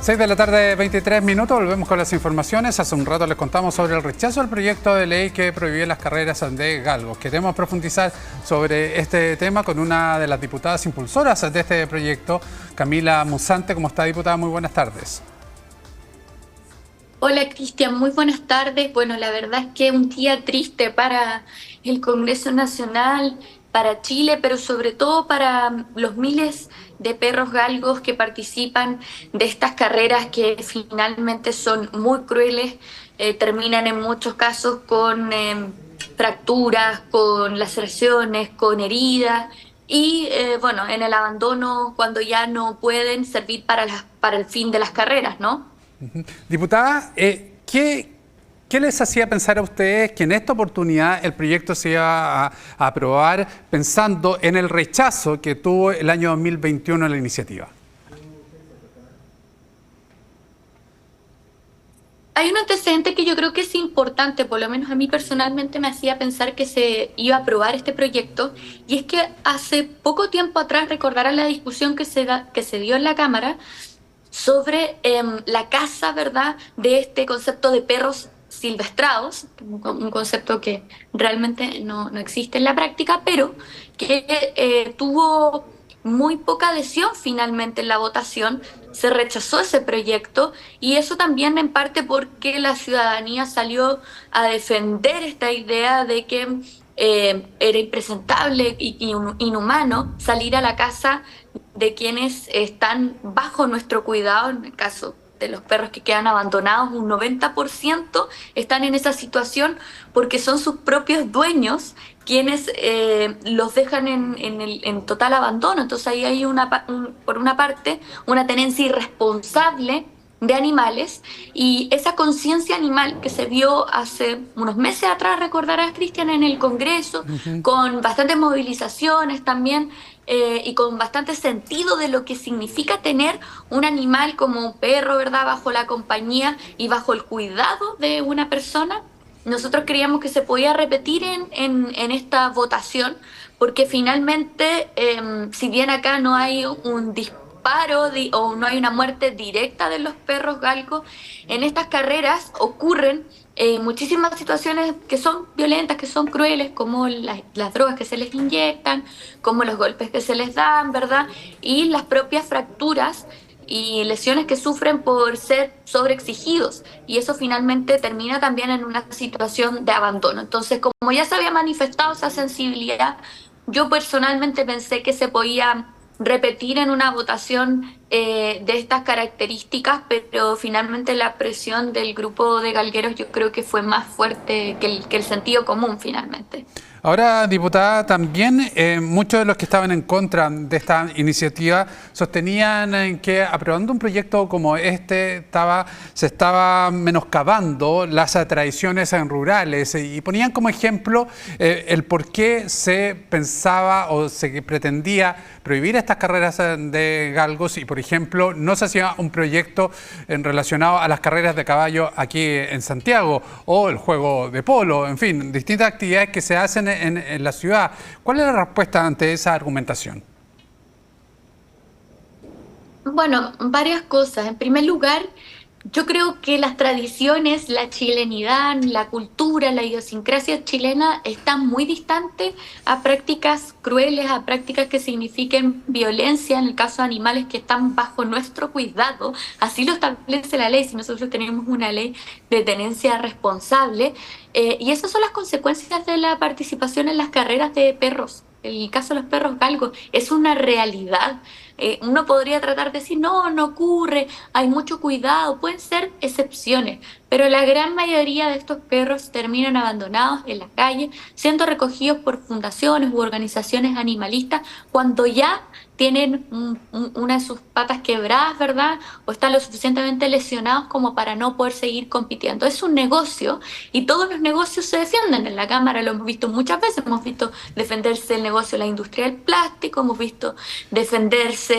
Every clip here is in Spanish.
6 de la tarde, 23 minutos, volvemos con las informaciones. Hace un rato les contamos sobre el rechazo al proyecto de ley que prohíbe las carreras de galgos. Queremos profundizar sobre este tema con una de las diputadas impulsoras de este proyecto, Camila Musante. ¿Cómo está, diputada? Muy buenas tardes. Hola Cristian, muy buenas tardes. Bueno, la verdad es que un día triste para el Congreso Nacional, para Chile, pero sobre todo para los miles de perros galgos que participan de estas carreras que finalmente son muy crueles, terminan en muchos casos con fracturas, con laceraciones, con heridas y bueno, en el abandono cuando ya no pueden servir para el fin de las carreras, ¿no? Diputada, ¿qué les hacía pensar a ustedes que en esta oportunidad el proyecto se iba a aprobar pensando en el rechazo que tuvo el año 2021 la iniciativa? Hay un antecedente que yo creo que es importante, por lo menos a mí personalmente me hacía pensar que se iba a aprobar este proyecto, y es que hace poco tiempo atrás recordarán la discusión que se dio en la Cámara sobre la caza, ¿verdad?, de este concepto de perros silvestrados, un concepto que realmente no existe en la práctica, pero que tuvo muy poca adhesión finalmente en la votación. Se rechazó ese proyecto, y eso también en parte porque la ciudadanía salió a defender esta idea de que era impresentable y inhumano salir a la casa de quienes están bajo nuestro cuidado. En el caso de los perros que quedan abandonados, un 90% están en esa situación porque son sus propios dueños quienes los dejan en total abandono. Entonces ahí hay por una parte una tenencia irresponsable de animales, y esa conciencia animal que se vio hace unos meses atrás, recordarás, Cristian, en el Congreso, con bastantes movilizaciones también, y con bastante sentido de lo que significa tener un animal como un perro, ¿verdad?, bajo la compañía y bajo el cuidado de una persona. Nosotros creíamos que se podía repetir en esta votación, porque finalmente, si bien acá no hay un disparo o no hay una muerte directa de los perros galgos, en estas carreras ocurren muchísimas situaciones que son violentas, que son crueles, como las drogas que se les inyectan, como los golpes que se les dan, ¿verdad? Y las propias fracturas y lesiones que sufren por ser sobreexigidos, y eso finalmente termina también en una situación de abandono. Entonces, como ya se había manifestado esa sensibilidad, yo personalmente pensé que se podía repetir en una votación de estas características, pero finalmente la presión del grupo de galgueros yo creo que fue más fuerte que el sentido común finalmente. Ahora, diputada, también muchos de los que estaban en contra de esta iniciativa sostenían que aprobando un proyecto como este se estaba menoscabando las tradiciones rurales, y ponían como ejemplo el por qué se pensaba o se pretendía prohibir estas carreras de galgos y, por ejemplo, no se hacía un proyecto relacionado a las carreras de caballo aquí en Santiago o el juego de polo, en fin, distintas actividades que se hacen en la ciudad. ¿Cuál es la respuesta ante esa argumentación? Bueno, varias cosas. En primer lugar, yo creo que las tradiciones, la chilenidad, la cultura, la idiosincrasia chilena están muy distantes a prácticas crueles, a prácticas que signifiquen violencia en el caso de animales que están bajo nuestro cuidado. Así lo establece la ley. Si nosotros tenemos una ley de tenencia responsable, y esas son las consecuencias de la participación en las carreras de perros. El caso de los perros galgos es una realidad. Uno podría tratar de decir, no, no ocurre, hay mucho cuidado, pueden ser excepciones, pero la gran mayoría de estos perros terminan abandonados en la calle, siendo recogidos por fundaciones u organizaciones animalistas cuando ya tienen una de sus patas quebradas, ¿verdad? O están lo suficientemente lesionados como para no poder seguir compitiendo. Es un negocio, y todos los negocios se defienden. En la Cámara lo hemos visto muchas veces, hemos visto defenderse el negocio de la industria del plástico, hemos visto defenderse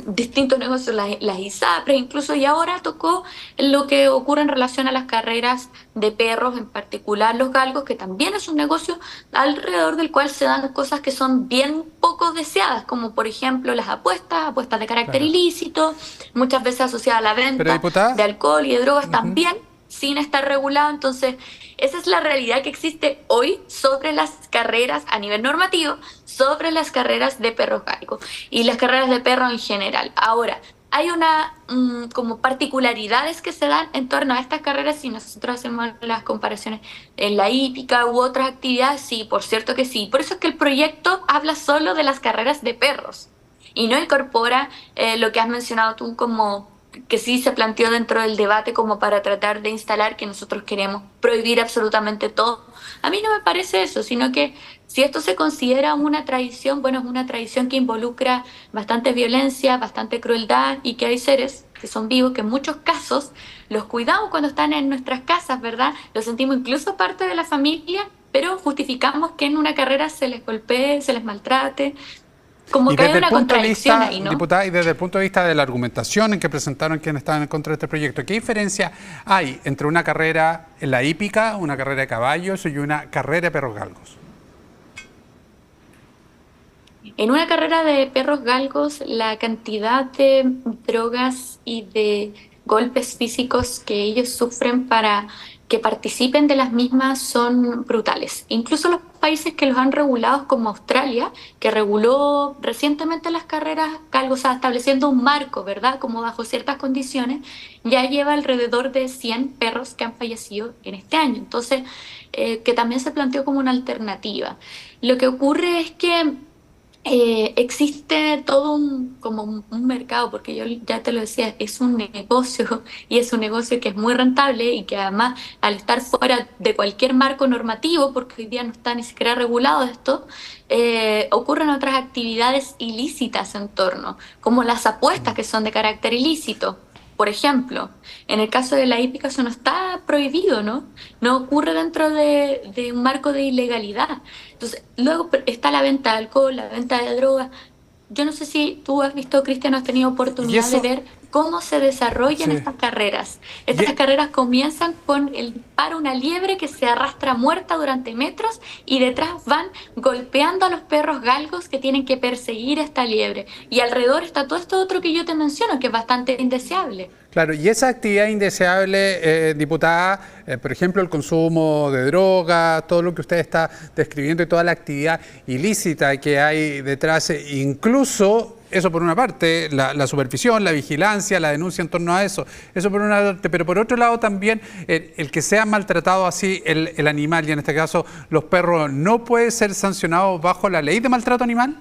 distintos negocios, las ISAPRES incluso, y ahora tocó lo que ocurre en relación a las carreras de perros, en particular los galgos, que también es un negocio alrededor del cual se dan cosas que son bien poco deseadas, como como por ejemplo las apuestas de carácter ilícito, muchas veces asociadas a la Pero venta diputada, de alcohol y de drogas también, sin estar regulado. Entonces, esa es la realidad que existe hoy sobre las carreras a nivel normativo, sobre las carreras de perros galgos y las carreras de perro en general. Ahora, hay una como particularidades que se dan en torno a estas carreras si nosotros hacemos las comparaciones en la hípica u otras actividades. Sí, por cierto que sí. Por eso es que el proyecto habla solo de las carreras de perros y no incorpora lo que has mencionado tú como que sí se planteó dentro del debate como para tratar de instalar que nosotros queremos prohibir absolutamente todo. A mí no me parece eso, sino que si esto se considera una tradición, bueno, es una tradición que involucra bastante violencia, bastante crueldad y que hay seres que son vivos, que en muchos casos los cuidamos cuando están en nuestras casas, ¿verdad? Los sentimos incluso parte de la familia, pero justificamos que en una carrera se les golpee, se les maltrate. Como y que hay desde el una punto de contradicción vista, ahí, ¿no? diputada, y desde el punto de vista de la argumentación en que presentaron quienes estaban en contra de este proyecto, ¿qué diferencia hay entre una carrera en la hípica, una carrera de caballos y una carrera de perros galgos? En una carrera de perros galgos, la cantidad de drogas y de golpes físicos que ellos sufren para que participen de las mismas son brutales. Incluso los países que los han regulado, como Australia, que reguló recientemente las carreras galgos, o sea, estableciendo un marco, ¿verdad? Como bajo ciertas condiciones, ya lleva alrededor de 100 perros que han fallecido en este año. Entonces, que también se planteó como una alternativa. Lo que ocurre es que existe todo como un mercado, porque yo ya te lo decía, es un negocio y es un negocio que es muy rentable y que además al estar fuera de cualquier marco normativo, porque hoy día no está ni siquiera regulado esto, ocurren otras actividades ilícitas en torno, como las apuestas que son de carácter ilícito. Por ejemplo, en el caso de la hípica eso no está prohibido, ¿no? No ocurre dentro de un marco de ilegalidad. Entonces, luego está la venta de alcohol, la venta de drogas. Yo no sé si tú has visto, Cristian, has tenido Y oportunidad de eso, ver cómo se desarrollan sí. estas carreras. Y, Estas carreras comienzan con el disparo a una liebre que se arrastra muerta durante metros y detrás van golpeando a los perros galgos que tienen que perseguir a esta liebre. Y alrededor está todo esto otro que yo te menciono, que es bastante indeseable. claro, y esa actividad indeseable, diputada, por ejemplo, el consumo de drogas, todo lo que usted está describiendo y toda la actividad ilícita que hay detrás, incluso, eso por una parte, la supervisión, la vigilancia, la denuncia en torno a eso, eso por una parte, pero por otro lado también el que sea maltratado así el animal, y en este caso los perros, ¿no puede ser sancionado bajo la ley de maltrato animal?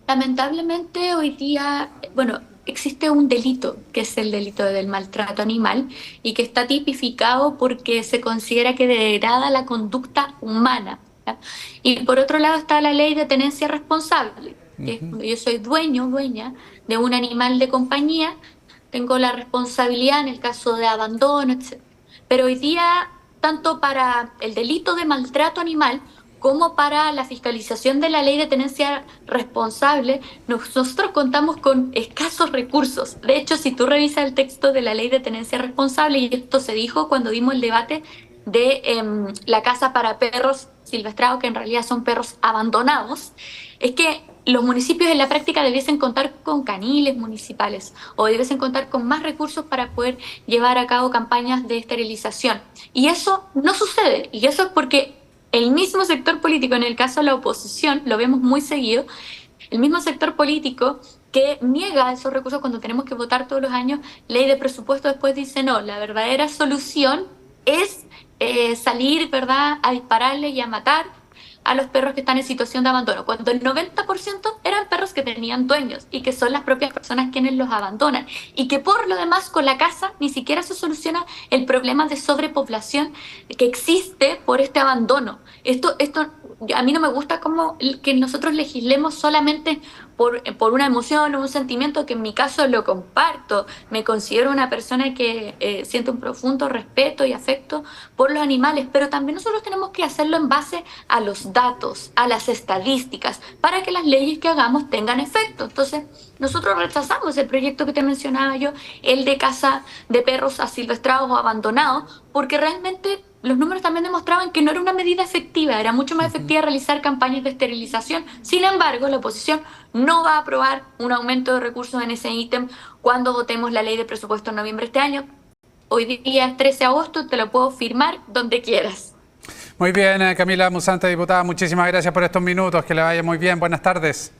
Lamentablemente hoy día, bueno, existe un delito, que es el delito del maltrato animal, y que está tipificado porque se considera que degrada la conducta humana, ¿ya? Y por otro lado está la ley de tenencia responsable, que es cuando yo soy dueño, dueña de un animal de compañía, tengo la responsabilidad en el caso de abandono, etc. Pero hoy día, tanto para el delito de maltrato animal, como para la fiscalización de la ley de tenencia responsable, nosotros contamos con escasos recursos. De hecho, si tú revisas el texto de la ley de tenencia responsable, y esto se dijo cuando dimos el debate de la casa para perros silvestrados, que en realidad son perros abandonados, es que los municipios en la práctica debiesen contar con caniles municipales o debiesen contar con más recursos para poder llevar a cabo campañas de esterilización. Y eso no sucede, y eso es porque el mismo sector político, en el caso de la oposición, lo vemos muy seguido, el mismo sector político que niega esos recursos cuando tenemos que votar todos los años ley de presupuesto, después dice no, la verdadera solución es salir, ¿verdad?, a dispararle y a matar a los perros que están en situación de abandono, cuando el 90% eran perros que tenían dueños y que son las propias personas quienes los abandonan, y que por lo demás con la casa ni siquiera se soluciona el problema de sobrepoblación que existe por este abandono. Esto a mí no me gusta como que nosotros legislemos solamente por una emoción o un sentimiento, que en mi caso lo comparto. Me considero una persona que siente un profundo respeto y afecto por los animales, pero también nosotros tenemos que hacerlo en base a los datos, a las estadísticas, para que las leyes que hagamos tengan efecto. Entonces, nosotros rechazamos el proyecto que te mencionaba yo, el de caza de perros asilvestrados o abandonados, porque realmente los números también demostraban que no era una medida efectiva, era mucho más efectiva realizar campañas de esterilización. Sin embargo, la oposición no va a aprobar un aumento de recursos en ese ítem cuando votemos la ley de presupuesto en noviembre de este año. Hoy día es 13 de agosto, te lo puedo firmar donde quieras. Muy bien, Camila Musante, diputada, muchísimas gracias por estos minutos, que le vaya muy bien, buenas tardes.